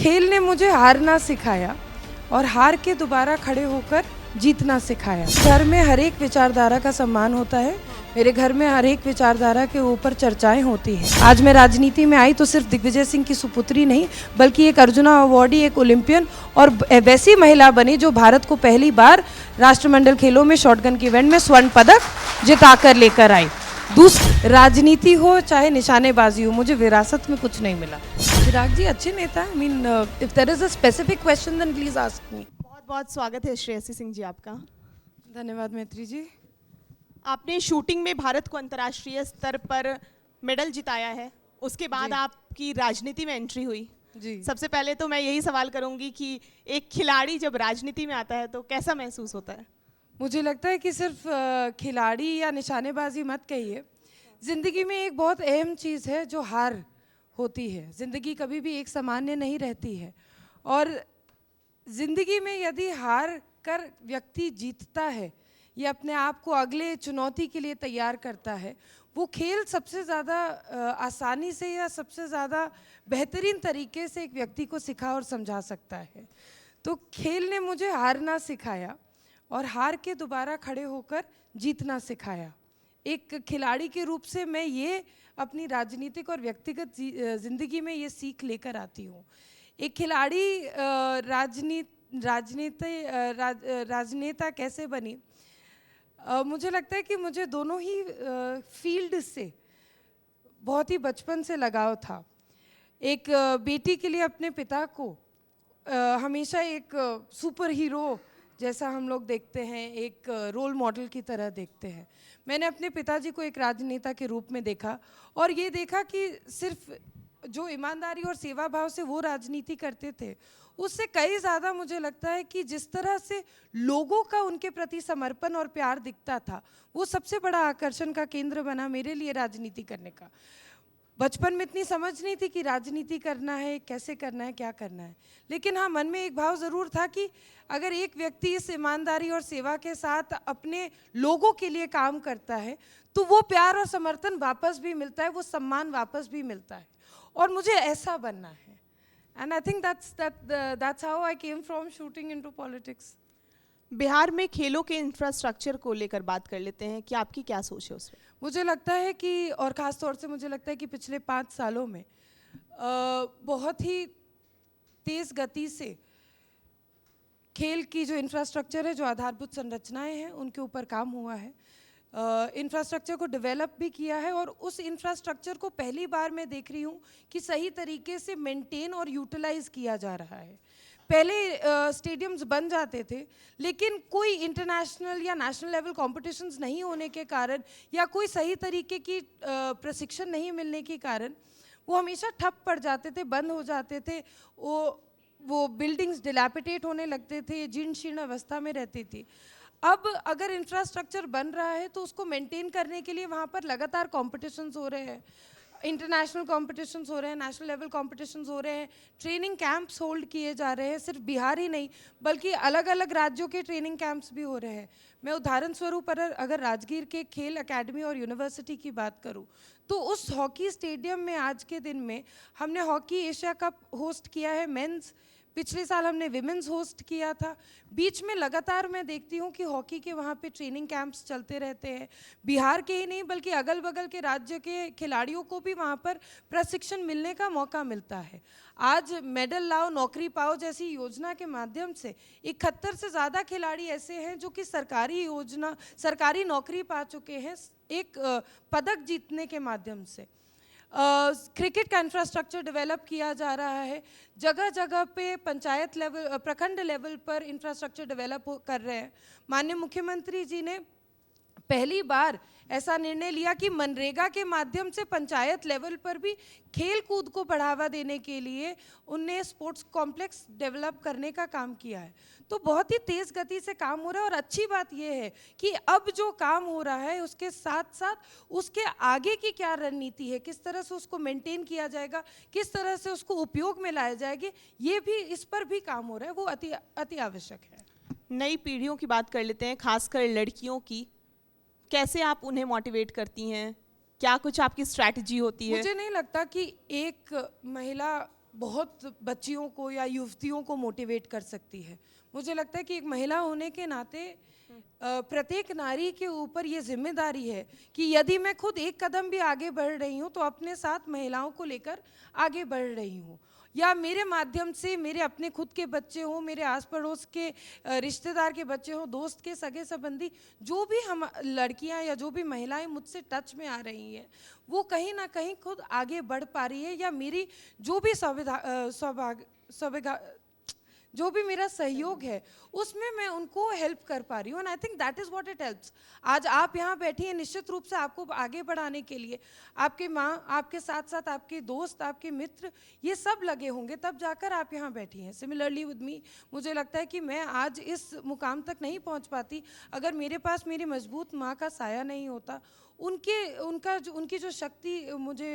खेल ने मुझे हारना सिखाया और हार के दोबारा खड़े होकर जीतना सिखाया। घर में हर एक विचारधारा का सम्मान होता है। मेरे घर में हर एक विचारधारा के ऊपर चर्चाएं होती हैं। आज मैं राजनीति में आई तो सिर्फ दिग्विजय सिंह की सुपुत्री नहीं बल्कि एक अर्जुना अवार्डी, एक ओलंपियन और वैसी महिला बनी जो भारत को पहली बार राष्ट्रमंडल खेलों में शॉटगन के इवेंट में स्वर्ण पदक जिताकर लेकर आई। दूसरी, राजनीति हो चाहे निशानेबाजी हो, मुझे विरासत में कुछ नहीं मिला। चिराग जी अच्छे नेता हैं। If there is a specific question then please ask me. बहुत बहुत स्वागत है श्रेयसी सिंह जी आपका। धन्यवाद मैत्री जी। आपने शूटिंग में भारत को अंतर्राष्ट्रीय स्तर पर मेडल जिताया है, उसके बाद आपकी राजनीति में एंट्री हुई जी। सबसे पहले तो मैं यही सवाल करूंगी कि एक खिलाड़ी जब राजनीति में आता है तो कैसा महसूस होता है? मुझे लगता है कि सिर्फ खिलाड़ी या निशानेबाजी मत कहिए, ज़िंदगी में एक बहुत अहम चीज़ है जो हार होती है। ज़िंदगी कभी भी एक सामान्य नहीं रहती है और ज़िंदगी में यदि हार कर व्यक्ति जीतता है या अपने आप को अगले चुनौती के लिए तैयार करता है, वो खेल सबसे ज़्यादा आसानी से या सबसे ज़्यादा बेहतरीन तरीके से एक व्यक्ति को सिखा और समझा सकता है। तो खेल ने मुझे हारना सिखाया और हार के दोबारा खड़े होकर जीतना सिखाया। एक खिलाड़ी के रूप से मैं ये अपनी राजनीतिक और व्यक्तिगत ज़िंदगी में ये सीख लेकर आती हूँ। एक खिलाड़ी राजनेता कैसे बनी? मुझे लगता है कि मुझे दोनों ही फील्ड से बहुत ही बचपन से लगाव था। एक बेटी के लिए अपने पिता को हमेशा एक सुपर हीरो जैसा हम लोग देखते हैं, एक रोल मॉडल की तरह देखते हैं। मैंने अपने पिताजी को एक राजनेता के रूप में देखा और ये देखा कि सिर्फ जो ईमानदारी और सेवा भाव से वो राजनीति करते थे, उससे कई ज़्यादा मुझे लगता है कि जिस तरह से लोगों का उनके प्रति समर्पण और प्यार दिखता था, वो सबसे बड़ा आकर्षण का केंद्र बना मेरे लिए राजनीति करने का। बचपन में इतनी समझ नहीं थी कि राजनीति करना है, कैसे करना है, क्या करना है, लेकिन हाँ मन में एक भाव ज़रूर था कि अगर एक व्यक्ति इस ईमानदारी और सेवा के साथ अपने लोगों के लिए काम करता है तो वो प्यार और समर्थन वापस भी मिलता है, वो सम्मान वापस भी मिलता है और मुझे ऐसा बनना है। And I think that's how I came from shooting into politics. Bihar में खेलों के इंफ्रास्ट्रक्चर को लेकर बात कर लेते हैं कि आपकी क्या सोच है उसमें? मुझे लगता है कि, और ख़ास तौर से मुझे लगता है कि पिछले 5 सालों में बहुत ही तेज़ गति से खेल की जो इंफ्रास्ट्रक्चर है, जो आधारभूत संरचनाएं हैं, उनके ऊपर काम हुआ है। इंफ्रास्ट्रक्चर को डेवलप भी किया है और उस इंफ्रास्ट्रक्चर को पहली बार मैं देख रही हूँ कि सही तरीके से मेंटेन और यूटिलाइज किया जा रहा है। पहले स्टेडियम्स बन जाते थे लेकिन कोई इंटरनेशनल या नेशनल लेवल कॉम्पिटिशन्स नहीं होने के कारण या कोई सही तरीके की प्रशिक्षण नहीं मिलने के कारण वो हमेशा ठप पड़ जाते थे, बंद हो जाते थे। वो बिल्डिंग्स डिलैपिडेट होने लगते थे, जीर्ण शीर्ण अवस्था में रहती थी। अब अगर इंफ्रास्ट्रक्चर बन रहा है तो उसको मेंटेन करने के लिए वहाँ पर लगातार कॉम्पिटिशन्स हो रहे हैं, इंटरनेशनल कॉम्पिटिशन्स हो रहे हैं, नेशनल लेवल कॉम्पिटिशन्स हो रहे हैं, ट्रेनिंग कैंप्स होल्ड किए जा रहे हैं। सिर्फ बिहार ही नहीं बल्कि अलग अलग राज्यों के ट्रेनिंग कैंप्स भी हो रहे हैं। मैं उदाहरण स्वरूप अगर राजगीर के खेल अकेडमी और यूनिवर्सिटी की बात करूं तो उस हॉकी स्टेडियम में आज के दिन में हमने हॉकी एशिया कप होस्ट किया है मेंस, पिछले साल हमने विमेंस होस्ट किया था। बीच में लगातार मैं देखती हूँ कि हॉकी के वहाँ पे ट्रेनिंग कैंप्स चलते रहते हैं। बिहार के ही नहीं बल्कि अगल बगल के राज्य के खिलाड़ियों को भी वहाँ पर प्रशिक्षण मिलने का मौका मिलता है। आज मेडल लाओ नौकरी पाओ जैसी योजना के माध्यम से 71 से ज़्यादा खिलाड़ी ऐसे हैं जो कि सरकारी नौकरी पा चुके हैं एक पदक जीतने के माध्यम से। क्रिकेट का इंफ्रास्ट्रक्चर डेवलप किया जा रहा है, जगह जगह पे पंचायत लेवल, प्रखंड लेवल पर इंफ्रास्ट्रक्चर डेवलप कर रहे हैं। माननीय मुख्यमंत्री जी ने पहली बार ऐसा निर्णय लिया कि मनरेगा के माध्यम से पंचायत लेवल पर भी खेल कूद को बढ़ावा देने के लिए उनने स्पोर्ट्स कॉम्प्लेक्स डेवलप करने का काम किया है। तो बहुत ही तेज़ गति से काम हो रहा है और अच्छी बात यह है कि अब जो काम हो रहा है उसके साथ साथ उसके आगे की क्या रणनीति है, किस तरह से उसको मेंटेन किया जाएगा, किस तरह से उसको उपयोग में लाया जाएगा, ये भी इस पर भी काम हो रहा है, वो अति आवश्यक है। नई पीढ़ियों की बात कर लेते हैं, खासकर लड़कियों की। कैसे आप उन्हें मोटिवेट करती हैं? क्या कुछ आपकी स्ट्रैटेजी होती है? मुझे नहीं लगता कि एक महिला बहुत बच्चियों को या युवतियों को मोटिवेट कर सकती है। मुझे लगता है कि एक महिला होने के नाते प्रत्येक नारी के ऊपर ये जिम्मेदारी है कि यदि मैं खुद एक कदम भी आगे बढ़ रही हूँ तो अपने साथ महिलाओं को लेकर आगे बढ़ रही हूँ, या मेरे माध्यम से मेरे अपने खुद के बच्चे हों, मेरे आस पड़ोस के रिश्तेदार के बच्चे हों, दोस्त के सगे संबंधी, जो भी हम लड़कियां या जो भी महिलाएं मुझसे टच में आ रही हैं, वो कहीं ना कहीं खुद आगे बढ़ पा रही है, या मेरी जो भी जो भी मेरा सहयोग है उसमें मैं उनको हेल्प कर पा रही हूँ। And I think that is what it helps. आज आप यहाँ बैठी हैं, निश्चित रूप से आपको आगे बढ़ाने के लिए आपके माँ, आपके साथ साथ आपके दोस्त, आपके मित्र, ये सब लगे होंगे, तब जाकर आप यहाँ बैठी हैं। सिमिलरली विद मी, मुझे लगता है कि मैं आज इस मुकाम तक नहीं पहुँच पाती अगर मेरे पास मेरी मजबूत माँ का साया नहीं होता, उनकी जो शक्ति मुझे,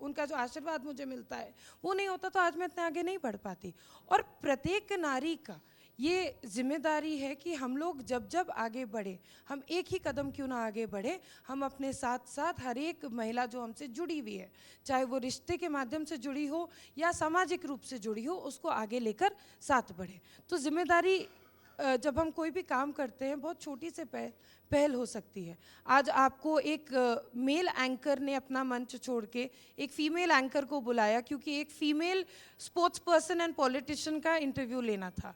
उनका जो आशीर्वाद मुझे मिलता है वो नहीं होता, तो आज मैं इतने आगे नहीं बढ़ पाती। और प्रत्येक नारी का ये जिम्मेदारी है कि हम लोग जब जब आगे बढ़े, हम एक ही कदम क्यों ना आगे बढ़े, हम अपने साथ साथ हर एक महिला जो हमसे जुड़ी हुई है, चाहे वो रिश्ते के माध्यम से जुड़ी हो या सामाजिक रूप से जुड़ी हो, उसको आगे लेकर साथ बढ़े। तो जिम्मेदारी जब हम कोई भी काम करते हैं, बहुत छोटी से पहल हो सकती है। आज आपको एक मेल एंकर ने अपना मंच छोड़ के एक फीमेल एंकर को बुलाया क्योंकि एक female sports person and politician का इंटरव्यू लेना था।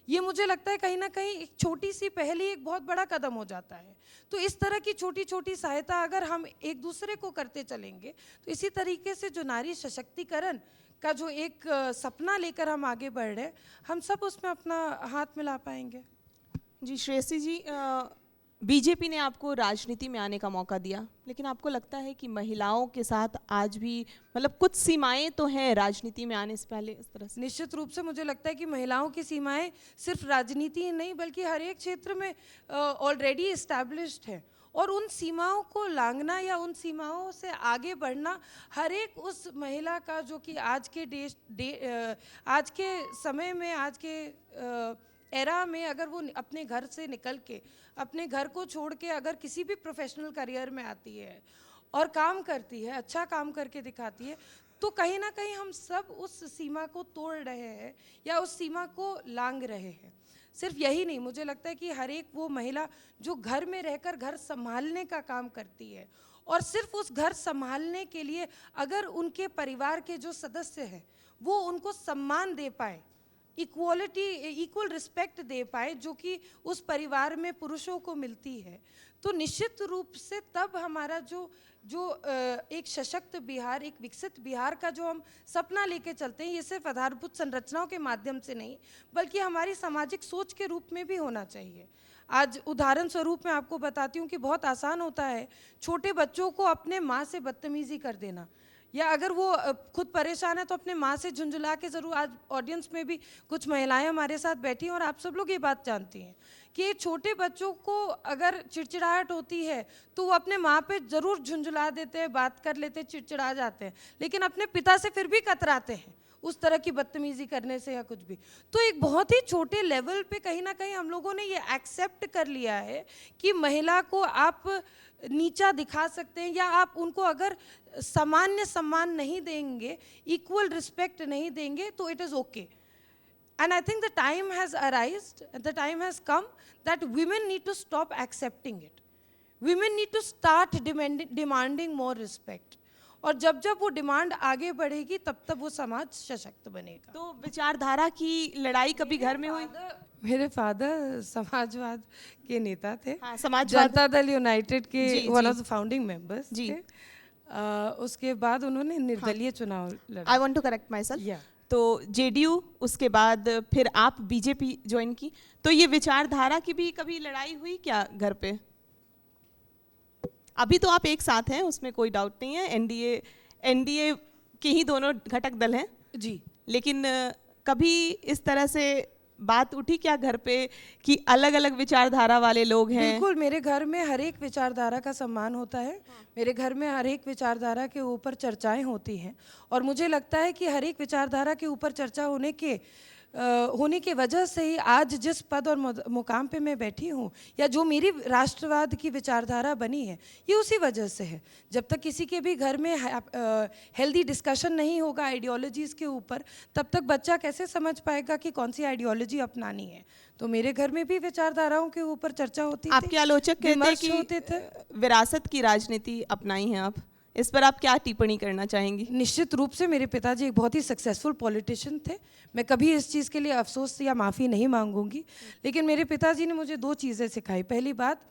ये मुझे लगता है कहीं ना कहीं एक छोटी सी पहल ही एक बहुत बड़ा कदम हो जाता है। तो इस तरह की छोटी छोटी सहायता अगर हम एक दूसरे को करते चलेंगे, तो इसी तरीके से जो नारी सशक्तिकरण का जो एक सपना लेकर हम आगे बढ़ रहे हैं, हम सब उसमें अपना हाथ मिला पाएंगे। जी श्रेयसी जी, बीजेपी ने आपको राजनीति में आने का मौका दिया, लेकिन आपको लगता है कि महिलाओं के साथ आज भी मतलब कुछ सीमाएं तो हैं राजनीति में आने से पहले इस तरह से? निश्चित रूप से मुझे लगता है कि महिलाओं की सीमाएं सिर्फ राजनीति ही नहीं बल्कि हर एक क्षेत्र में ऑलरेडी इस्टेब्लिश्ड है, और उन सीमाओं को लांघना या उन सीमाओं से आगे बढ़ना हर एक उस महिला का, जो कि आज के समय में, आज के एरा में, अगर वो अपने घर से निकल के, अपने घर को छोड़ के अगर किसी भी प्रोफेशनल करियर में आती है और काम करती है, अच्छा काम करके दिखाती है, तो कहीं ना कहीं हम सब उस सीमा को तोड़ रहे हैं या उस सीमा को लांघ रहे हैं। सिर्फ यही नहीं, मुझे लगता है कि हर एक वो महिला जो घर में रहकर घर संभालने का काम करती है, और सिर्फ उस घर संभालने के लिए अगर उनके परिवार के जो सदस्य हैं वो उनको सम्मान दे पाए, इक्वल रिस्पेक्ट दे पाए, जो कि उस परिवार में पुरुषों को मिलती है, तो निश्चित रूप से तब हमारा जो एक सशक्त बिहार, एक विकसित बिहार का जो हम सपना लेके चलते हैं, ये सिर्फ आधारभूत संरचनाओं के माध्यम से नहीं बल्कि हमारी सामाजिक सोच के रूप में भी होना चाहिए। आज उदाहरण स्वरूप मैं आपको बताती हूँ कि बहुत आसान होता है छोटे बच्चों को अपने माँ से बदतमीजी कर देना, या अगर वो खुद परेशान है तो अपने माँ से झुंझुला के ज़रूर। आज ऑडियंस में भी कुछ महिलाएं हमारे साथ बैठी हैं और आप सब लोग ये बात जानती हैं कि छोटे बच्चों को अगर चिड़चिड़ाहट होती है तो वो अपने माँ पे ज़रूर झुंझुला देते हैं, बात कर लेते हैं, चिड़चिड़ा जाते हैं, लेकिन अपने पिता से फिर भी कतराते हैं उस तरह की बदतमीजी करने से या कुछ भी। तो एक बहुत ही छोटे लेवल पे कहीं ना कहीं हम लोगों ने ये एक्सेप्ट कर लिया है कि महिला को आप नीचा दिखा सकते हैं, या आप उनको अगर सामान्य सम्मान नहीं देंगे, इक्वल रिस्पेक्ट नहीं देंगे, तो it is okay. And I think the time has arisen, the time has come that women need to stop accepting it. Women need to start demanding more respect. और जब जब वो डिमांड आगे बढ़ेगी तब तब वो समाज सशक्त बनेगा। तो विचारधारा की लड़ाई कभी घर में हुई? मेरे फादर समाजवाद के नेता थे। हाँ, समाजवाद, जनता दल यूनाइटेड के जी, वन जी। ऑफ द फाउंडिंग मेंबर्स जी। थे। उसके बाद उन्होंने निर्दलीय चुनाव लड़ा। I want to correct myself. Yeah. तो जेडीयू, उसके बाद फिर आप बीजेपी ज्वाइन की, तो ये विचारधारा की भी कभी लड़ाई हुई क्या घर पे? अभी तो आप एक साथ हैं, उसमें कोई डाउट नहीं है, एनडीए के ही दोनों घटक दल हैं जी। लेकिन कभी इस तरह से बात उठी क्या घर पे कि अलग अलग विचारधारा वाले लोग हैं? बिल्कुल, मेरे घर में हर एक विचारधारा का सम्मान होता है। मेरे घर में हर एक विचारधारा के ऊपर चर्चाएं होती हैं, और मुझे लगता है कि हर एक विचारधारा के ऊपर चर्चा होने के होने की वजह से ही आज जिस पद और मुकाम पे मैं बैठी हूँ, या जो मेरी राष्ट्रवाद की विचारधारा बनी है, ये उसी वजह से है। जब तक किसी के भी घर में हेल्दी डिस्कशन नहीं होगा आइडियोलॉजीज़ के ऊपर, तब तक बच्चा कैसे समझ पाएगा कि कौन सी आइडियोलॉजी अपनानी है। तो मेरे घर में भी विचारधाराओं के ऊपर चर्चा होती थी, आपके आलोचक कहते हैं विमर्श कि होते थे। विरासत की राजनीति अपनाई है आप, इस पर आप क्या टिप्पणी करना चाहेंगी? निश्चित रूप से मेरे पिताजी एक बहुत ही सक्सेसफुल पॉलिटिशियन थे। मैं कभी इस चीज़ के लिए अफसोस या माफ़ी नहीं मांगूंगी, लेकिन मेरे पिताजी ने मुझे 2 चीज़ें सिखाई। पहली बात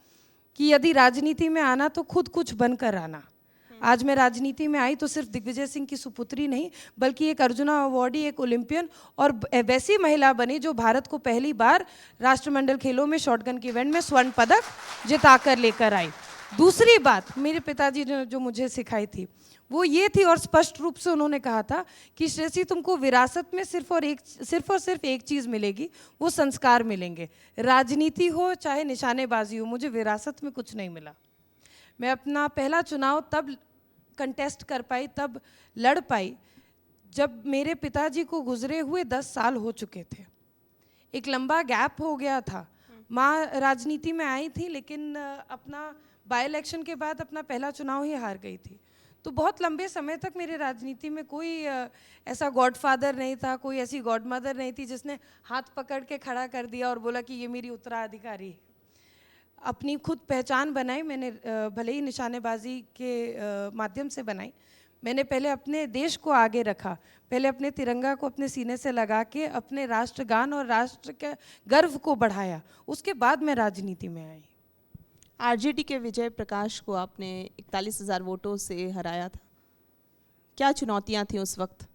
कि यदि राजनीति में आना तो खुद कुछ बनकर आना। आज मैं राजनीति में आई तो सिर्फ दिग्विजय सिंह की सुपुत्री नहीं, बल्कि एक अर्जुना अवार्डी, एक ओलंपियन और वैसी महिला बनी जो भारत को पहली बार राष्ट्रमंडल खेलों में शॉटगन के इवेंट में स्वर्ण पदक जिता कर लेकर आई। दूसरी बात मेरे पिताजी ने जो मुझे सिखाई थी वो ये थी, और स्पष्ट रूप से उन्होंने कहा था कि श्रेयसी, तुमको विरासत में सिर्फ और सिर्फ एक चीज़ मिलेगी, वो संस्कार मिलेंगे। राजनीति हो चाहे निशानेबाजी हो, मुझे विरासत में कुछ नहीं मिला। मैं अपना पहला चुनाव तब कंटेस्ट कर पाई, तब लड़ पाई, जब मेरे पिताजी को गुजरे हुए 10 साल हो चुके थे। एक लंबा गैप हो गया था। माँ राजनीति में आई थी, लेकिन अपना बाई इलेक्शन के बाद अपना पहला चुनाव ही हार गई थी। तो बहुत लंबे समय तक मेरे राजनीति में कोई ऐसा गॉडफादर नहीं था, कोई ऐसी गॉडमदर नहीं थी जिसने हाथ पकड़ के खड़ा कर दिया और बोला कि ये मेरी उत्तराधिकारी है। अपनी खुद पहचान बनाई मैंने, भले ही निशानेबाजी के माध्यम से बनाई। मैंने पहले अपने देश को आगे रखा, पहले अपने तिरंगा को अपने सीने से लगा के अपने राष्ट्रगान और राष्ट्र के गर्व को बढ़ाया, उसके बाद मैं राजनीति में आई। आरजेडी के विजय प्रकाश को आपने 41,000 वोटों से हराया था, क्या चुनौतियां थी उस वक्त?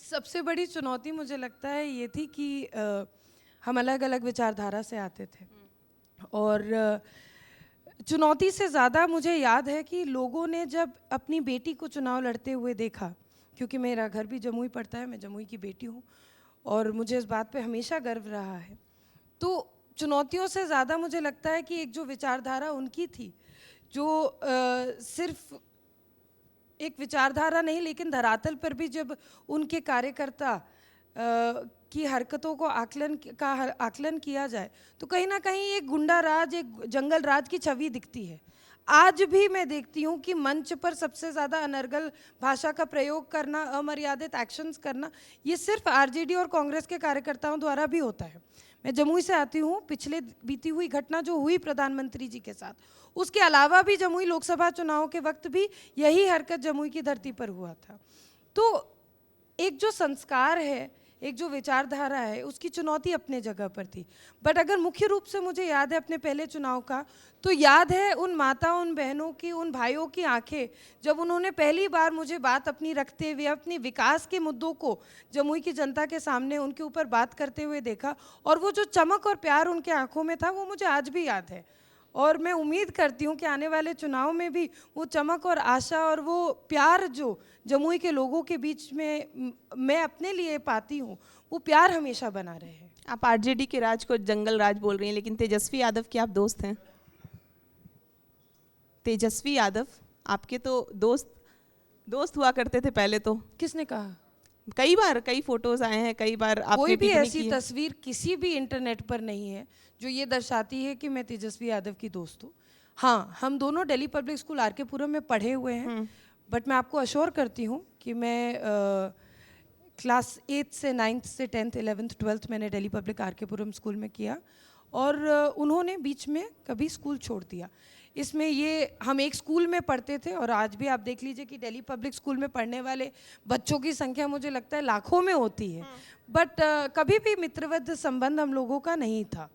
सबसे बड़ी चुनौती मुझे लगता है ये थी कि हम अलग अलग विचारधारा से आते थे, और चुनौती से ज़्यादा मुझे याद है कि लोगों ने जब अपनी बेटी को चुनाव लड़ते हुए देखा, क्योंकि मेरा घर भी जमुई पड़ता है, मैं जमुई की बेटी हूँ और मुझे इस बात पे हमेशा गर्व रहा है। तो चुनौतियों से ज़्यादा मुझे लगता है कि एक जो विचारधारा उनकी थी, जो सिर्फ एक विचारधारा नहीं, लेकिन धरातल पर भी जब उनके कार्यकर्ता की हरकतों को आकलन किया जाए, तो कहीं ना कहीं एक गुंडा राज, एक जंगल राज की छवि दिखती है। आज भी मैं देखती हूँ कि मंच पर सबसे ज़्यादा अनर्गल भाषा का प्रयोग करना, अमर्यादित एक्शंस करना, ये सिर्फ आरजेडी और कांग्रेस के कार्यकर्ताओं द्वारा भी होता है। मैं जमुई से आती हूँ, पिछले बीती हुई घटना जो हुई प्रधानमंत्री जी के साथ, उसके अलावा भी जमुई लोकसभा चुनाव के वक्त भी यही हरकत जमुई की धरती पर हुआ था। तो एक जो संस्कार है, एक जो विचारधारा है, उसकी चुनौती अपने जगह पर थी। बट अगर मुख्य रूप से मुझे याद है अपने पहले चुनाव का, तो याद है उन माताओं, उन बहनों की, उन भाइयों की आंखें जब उन्होंने पहली बार मुझे बात अपनी रखते हुए, अपनी विकास के मुद्दों को जमुई की जनता के सामने उनके ऊपर बात करते हुए देखा, और वो जो चमक और प्यार उनके आंखों में था, वो मुझे आज भी याद है। और मैं उम्मीद करती हूँ कि आने वाले चुनाव में भी वो चमक और आशा और वो प्यार जो जमुई के लोगों के बीच में मैं अपने लिए पाती हूँ, वो प्यार हमेशा बना रहे। आप आरजेडी के राज को जंगल राज बोल रही हैं, लेकिन तेजस्वी यादव के आप दोस्त हैं। तेजस्वी यादव आपके तो दोस्त हुआ करते थे पहले तो। किसने कहा? कई बार कई फोटोज आए हैं, कई बार आपने कोई भी टिप्पणी ऐसी की है। तस्वीर किसी भी इंटरनेट पर नहीं है जो ये दर्शाती है कि मैं तेजस्वी यादव की दोस्त हूँ। हाँ, हम दोनों दिल्ली पब्लिक स्कूल आरके पुरम में पढ़े हुए हैं, बट मैं आपको अश्योर करती हूँ कि मैं क्लास 8 से 9th से 10th 11th 12th मैंने दिल्ली पब्लिक आरके पुरम स्कूल में किया, और उन्होंने बीच में कभी स्कूल छोड़ दिया। इसमें ये हम एक स्कूल में पढ़ते थे, और आज भी आप देख लीजिए कि दिल्ली पब्लिक स्कूल में पढ़ने वाले बच्चों की संख्या मुझे लगता है लाखों में होती है, बट कभी भी मित्रवत संबंध हम लोगों का नहीं था।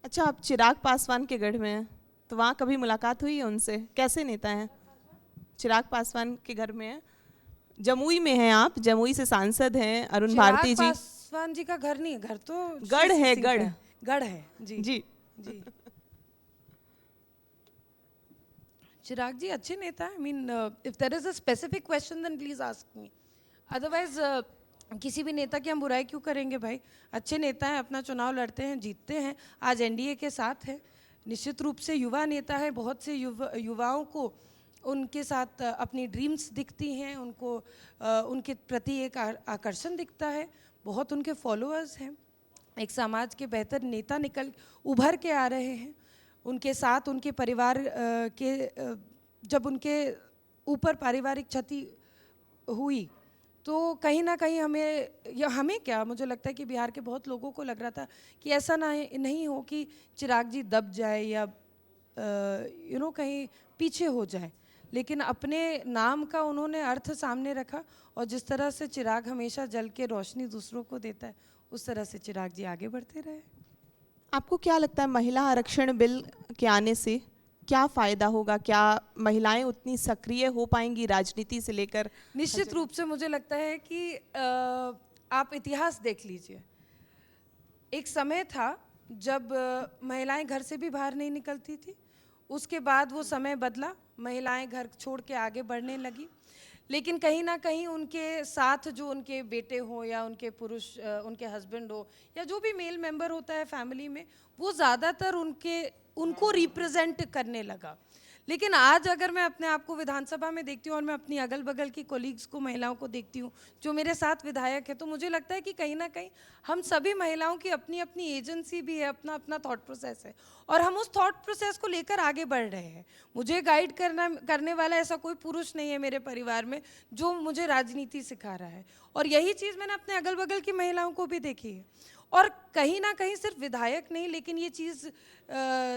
अच्छा, आप चिराग पासवान के गढ़ में हैं, तो वहाँ कभी मुलाकात हुई है उनसे? कैसे नेता हैं? चिराग पासवान के घर में है, जमुई में हैं आप, जमुई से सांसद हैं अरुण भारती जी। चिराग पासवान जी का घर नहीं है, घर तो गढ़ है, गढ़ है जी जी जी। चिराग जी अच्छे नेता है। I mean if there is a specific question then please ask me, otherwise किसी भी नेता की हम बुराई क्यों करेंगे भाई? अच्छे नेता हैं, अपना चुनाव लड़ते हैं, जीतते हैं, आज एनडीए के साथ है, निश्चित रूप से युवा नेता है, बहुत से युवाओं को उनके साथ अपनी ड्रीम्स दिखती हैं, उनको उनके प्रति एक आकर्षण दिखता है, बहुत उनके फॉलोअर्स हैं, एक समाज के बेहतर नेता उभर के आ रहे हैं। उनके साथ उनके परिवार जब उनके ऊपर पारिवारिक क्षति हुई तो कहीं ना कहीं हमें क्या, मुझे लगता है कि बिहार के बहुत लोगों को लग रहा था कि ऐसा नहीं हो कि चिराग जी दब जाए या कहीं पीछे हो जाए, लेकिन अपने नाम का उन्होंने अर्थ सामने रखा और जिस तरह से चिराग हमेशा जल के रोशनी दूसरों को देता है, उस तरह से चिराग जी आगे बढ़ते रहे। आपको क्या लगता है महिला आरक्षण बिल के आने से क्या फ़ायदा होगा? क्या महिलाएं उतनी सक्रिय हो पाएंगी राजनीति से लेकर? निश्चित रूप से मुझे लगता है कि आप इतिहास देख लीजिए, एक समय था जब महिलाएं घर से भी बाहर नहीं निकलती थी, उसके बाद वो समय बदला, महिलाएं घर छोड़ के आगे बढ़ने लगी, लेकिन कहीं ना कहीं उनके साथ जो उनके बेटे हो या उनके पुरुष उनके हस्बैंड हो या जो भी मेल मेंबर होता है फैमिली में, वो ज़्यादातर उनको रिप्रेजेंट करने लगा। लेकिन आज अगर मैं अपने आप को विधानसभा में देखती हूँ और मैं अपनी अगल बगल की कोलीग्स को, महिलाओं को देखती हूँ जो मेरे साथ विधायक है, तो मुझे लगता है कि कहीं ना कहीं हम सभी महिलाओं की अपनी अपनी एजेंसी भी है, अपना अपना थॉट प्रोसेस है और हम उस थॉट प्रोसेस को लेकर आगे बढ़ रहे हैं। मुझे गाइड करने वाला ऐसा कोई पुरुष नहीं है मेरे परिवार में जो मुझे राजनीति सिखा रहा है, और यही चीज़ मैंने अपने अगल बगल की महिलाओं को भी देखी है। और कहीं ना कहीं सिर्फ विधायक नहीं, लेकिन ये चीज़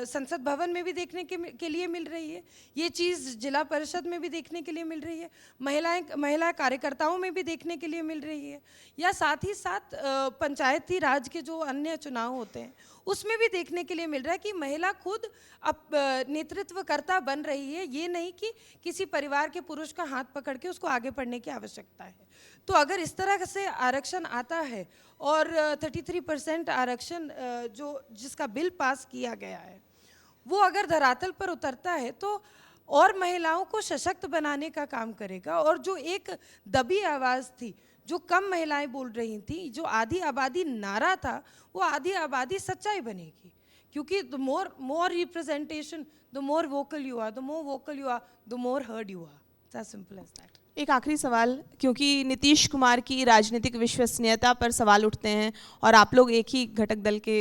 संसद भवन में भी देखने के लिए मिल रही है, ये चीज़ जिला परिषद में भी देखने के लिए मिल रही है, महिला कार्यकर्ताओं में भी देखने के लिए मिल रही है, या साथ ही साथ पंचायती राज के जो अन्य चुनाव होते हैं उसमें भी देखने के लिए मिल रहा है कि महिला खुद अब नेतृत्वकर्ता बन रही है। ये नहीं कि किसी परिवार के पुरुष का हाथ पकड़ के उसको आगे बढ़ने की आवश्यकता है। तो अगर इस तरह से आरक्षण आता है और 33% आरक्षण जिसका बिल पास किया गया है वो अगर धरातल पर उतरता है तो और महिलाओं को सशक्त बनाने का काम करेगा, और जो एक दबी आवाज़ थी, जो कम महिलाएं बोल रही थी, जो आधी आबादी नारा था, वो आधी आबादी सच्चाई बनेगी, क्योंकि the more representation, the more vocal you are, the more vocal you are, the more heard you are. As simple as that. एक आखिरी सवाल, क्योंकि नीतीश कुमार की राजनीतिक विश्वसनीयता पर सवाल उठते हैं और आप लोग एक ही घटक दल के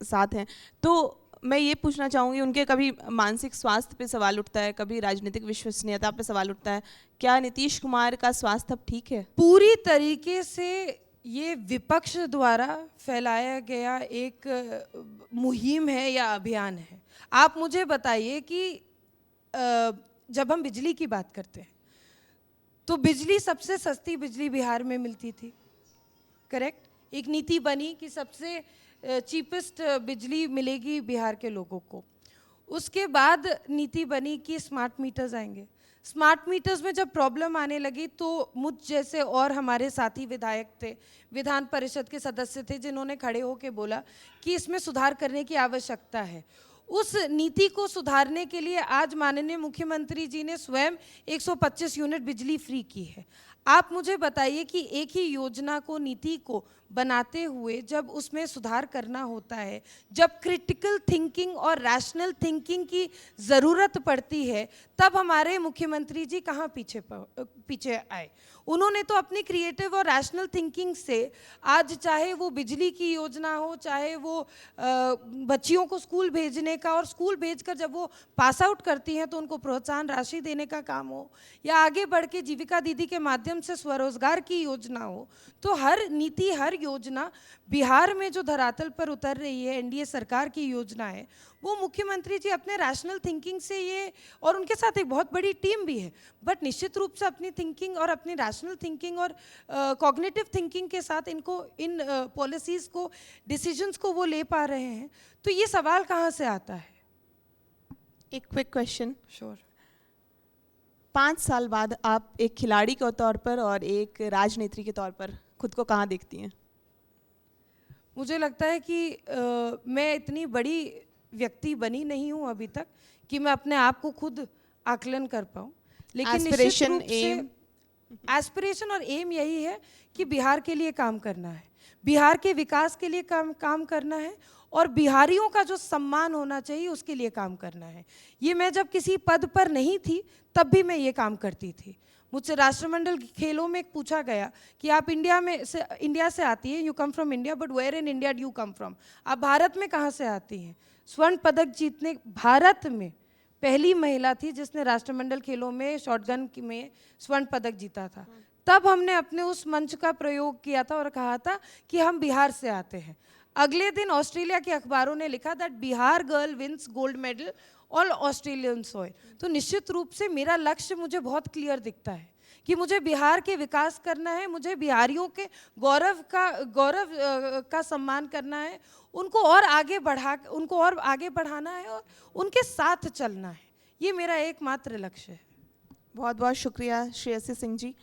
साथ हैं, तो मैं ये पूछना चाहूँगी, उनके कभी मानसिक स्वास्थ्य पे सवाल उठता है, कभी राजनीतिक विश्वसनीयता पे सवाल उठता है, क्या नीतीश कुमार का स्वास्थ्य अब ठीक है? पूरी तरीके से ये विपक्ष द्वारा फैलाया गया एक मुहिम है या अभियान है। आप मुझे बताइए कि जब हम बिजली की बात करते हैं तो बिजली, सबसे सस्ती बिजली बिहार में मिलती थी, करेक्ट? एक नीति बनी कि सबसे चीपेस्ट बिजली मिलेगी बिहार के लोगों को। उसके बाद नीति बनी कि स्मार्ट मीटर्स आएंगे। स्मार्ट मीटर्स में जब प्रॉब्लम आने लगी तो मुझ जैसे और हमारे साथी विधायक थे, विधान परिषद के सदस्य थे, जिन्होंने खड़े होकर बोला कि इसमें सुधार करने की आवश्यकता है। उस नीति को सुधारने के लिए आज माननीय मुख्यमंत्री जी ने स्वयं 125 यूनिट बिजली फ्री की है। आप मुझे बताइए कि एक ही योजना को, नीति को बनाते हुए जब उसमें सुधार करना होता है, जब क्रिटिकल थिंकिंग और रैशनल थिंकिंग की ज़रूरत पड़ती है, तब हमारे मुख्यमंत्री जी कहाँ पीछे आए। उन्होंने तो अपनी क्रिएटिव और रैशनल थिंकिंग से आज, चाहे वो बिजली की योजना हो, चाहे वो बच्चियों को स्कूल भेजने का, और स्कूल भेजकर जब वो पास आउट करती हैं तो उनको प्रोत्साहन राशि देने का काम हो, या आगे बढ़ के जीविका दीदी के माध्यम से स्वरोजगार की योजना हो, तो हर नीति, हर योजना बिहार में जो धरातल पर उतर रही है, एनडीए सरकार की योजना है, वो मुख्यमंत्री जी अपने रैशनल थिंकिंग से ये, और उनके साथ एक बहुत बड़ी टीम भी है, बट निश्चित रूप से अपनी थिंकिंग और अपनी रैशनल थिंकिंग और कॉग्निटिव थिंकिंग के साथ इन पॉलिसीज़ को, डिसीजंस को वो ले पा रहे हैं। तो ये सवाल कहाँ से आता है? एक क्विक क्वेश्चन। श्योर। 5 साल बाद आप एक खिलाड़ी के तौर पर और एक राजनेत्री के तौर पर खुद को कहाँ देखती हैं? मुझे लगता है कि मैं इतनी बड़ी व्यक्ति बनी नहीं हूँ अभी तक कि मैं अपने आप को खुद आकलन कर पाऊँ, लेकिन एस्पिरेशन, एम? एस्पिरेशन और एम यही है कि बिहार के लिए काम करना है, बिहार के विकास के लिए काम करना है, और बिहारियों का जो सम्मान होना चाहिए उसके लिए काम करना है। ये मैं जब किसी पद पर नहीं थी तब भी मैं ये काम करती थी। मुझसे राष्ट्रमंडल खेलों में पूछा गया कि आप इंडिया से आती हैं, you come from India, but where in India do you come from, आप भारत में कहाँ से आती हैं। स्वर्ण पदक जीतने, भारत में पहली महिला थी जिसने राष्ट्रमंडल खेलों में शॉटगन में स्वर्ण पदक जीता था। तब हमने अपने उस मंच का प्रयोग किया था और कहा था कि हम बिहार से आते हैं। अगले दिन ऑस्ट्रेलिया के अखबारों ने लिखा that Bihar girl wins gold medal all Australian soil. तो निश्चित रूप से मेरा लक्ष्य मुझे बहुत क्लियर दिखता है कि मुझे बिहार के विकास करना है, मुझे बिहारियों के गौरव का सम्मान करना है, उनको और आगे बढ़ाना है और उनके साथ चलना है। ये मेरा एकमात्र लक्ष्य है। बहुत बहुत शुक्रिया श्रेयसी सिंह जी।